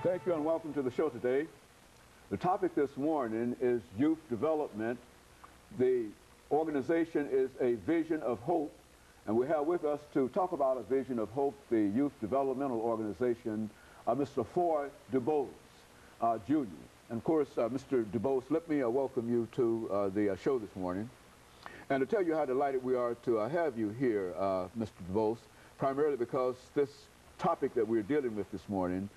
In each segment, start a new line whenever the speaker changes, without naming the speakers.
Thank you and welcome to the show today. The topic this morning is youth development. The organization is a vision of hope, and we have with us to talk about a vision of hope, the youth developmental organization, Mr. FDuBose, Jr. And of course, Mr. DuBose, let me welcome you to the show this morning. And to tell you how delighted we are to have you here, Mr. DuBose, primarily because this topic that we're dealing with this morning,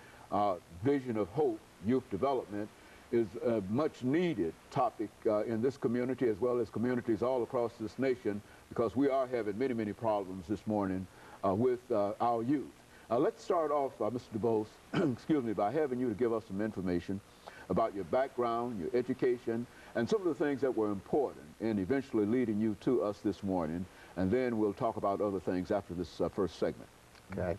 vision of hope, youth development, is a much needed topic in this community as well as communities all across this nation, because we are having many, many problems this morning with our youth. Let's start off, Mr. DuBose, excuse me, by having you to give us some information about your background, your education, and some of the things that were important in eventually leading you to us this morning, and then we'll talk about other things after this first segment.
Okay.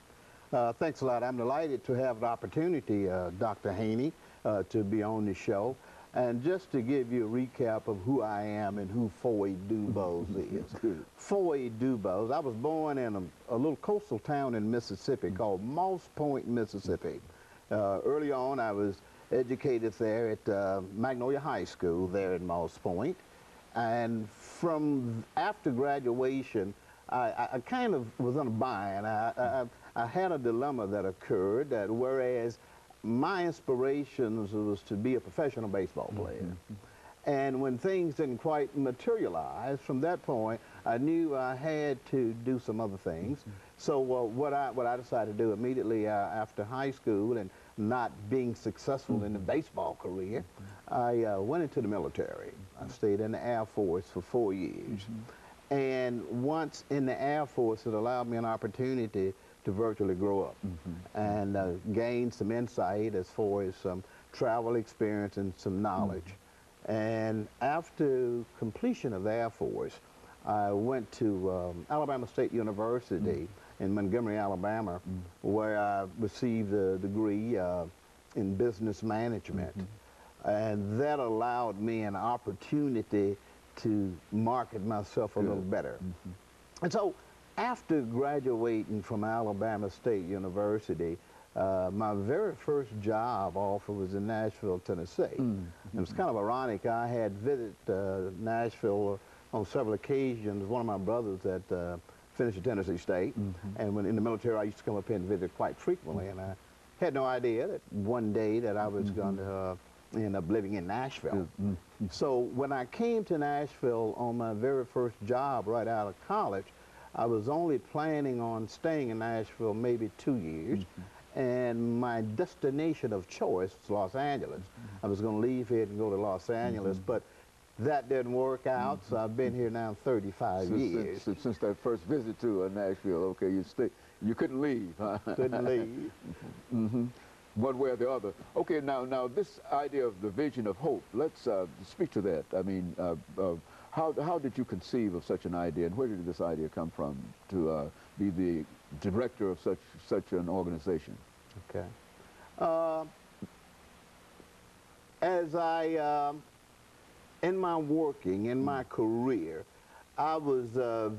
Thanks a lot. I'm delighted to have the opportunity, Dr. Haney, to be on the show. And just to give you a recap of who I am and who FDuBose is. FDuBose, I was born in a little coastal town in Mississippi called Moss Point, Mississippi. Early on, I was educated there at Magnolia High School there in Moss Point. And from after graduation, I kind of was on a bind. I had a dilemma that occurred that whereas my inspirations was to be a professional baseball player. And when things didn't quite materialize, from that point, I knew I had to do some other things. So what I decided to do immediately after high school and not being successful in the baseball career, I went into the military. I stayed in the Air Force for 4 years. And once in the Air Force, it allowed me an opportunity to virtually grow up and gain some insight as far as some travel experience and some knowledge. And after completion of the Air Force, I went to Alabama State University in Montgomery, Alabama, where I received a degree in business management. And that allowed me an opportunity to market myself a little better. And so after graduating from Alabama State University, my very first job offer was in Nashville, Tennessee. And it was kind of ironic. I had visited Nashville on several occasions. One of my brothers had finished at Tennessee State, and when in the military, I used to come up here and visit quite frequently. And I had no idea that one day that I was going to end up living in Nashville. So when I came to Nashville on my very first job right out of college, I was only planning on staying in Nashville maybe 2 years, and my destination of choice was Los Angeles. I was going to leave here and go to Los Angeles, but that didn't work out, so I've been here now 35 years.
Since that first visit to Nashville, okay, you couldn't leave, huh?
Couldn't leave.
One way or the other. Okay, now this idea of the vision of hope, let's speak to that. I mean, how did you conceive of such an idea, and where did this idea come from to be the director of such an organization?
Okay. As I, in my working, in my career, I was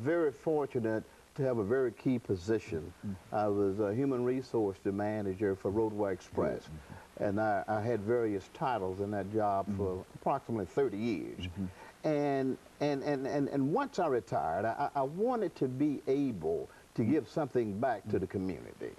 very fortunate to have a very key position. I was a human resource manager for Roadway Express, and I had various titles in that job for approximately 30 years. And once I retired, I wanted to be able to give something back to the community.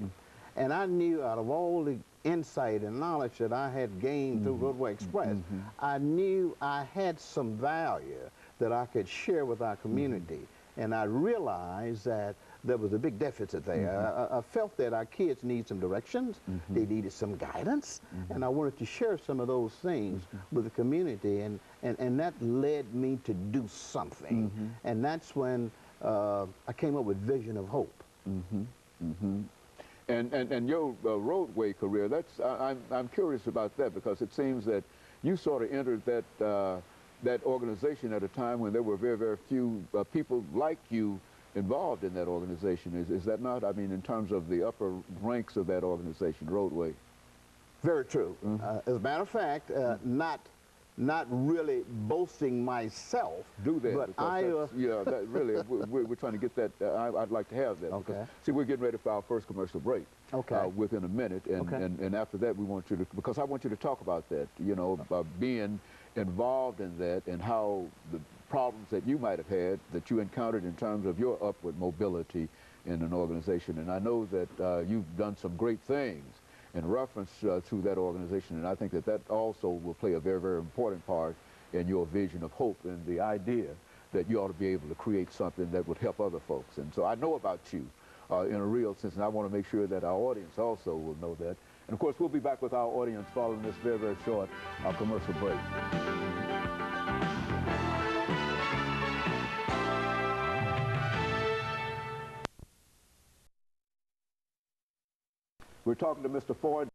And I knew out of all the insight and knowledge that I had gained through Roadway Express, I knew I had some value that I could share with our community. And I realized that there was a big deficit there. I felt that our kids need some directions, they needed some guidance, and I wanted to share some of those things with the community, and that led me to do something. And that's when I came up with Vision of Hope.
And your roadway career, I'm curious about that, because it seems that you sort of entered that organization at a time when there were very, very few people like you involved in that organization. Is that not? I mean, in terms of the upper ranks of that organization, Roadway.
Very true. As a matter of fact, not not really boasting myself.
Do that,
but
because yeah, that really, we're trying to get that. I'd like to have that.
Okay.
Because, see, we're getting ready for our first commercial break.
Okay.
Within a minute, and,
Okay.
and after that, we want you to, because I want you to talk about that. You know, being involved in that, and how the problems that you might have had that you encountered in terms of your upward mobility in an organization. And I know that you've done some great things in reference to that organization, and I think that that also will play a very, very important part in your vision of hope and the idea that you ought to be able to create something that would help other folks. And so I know about you in a real sense, and I want to make sure that our audience also will know that. And of course, we'll be back with our audience following this very, very short commercial break. We're talking to Mr. Ford.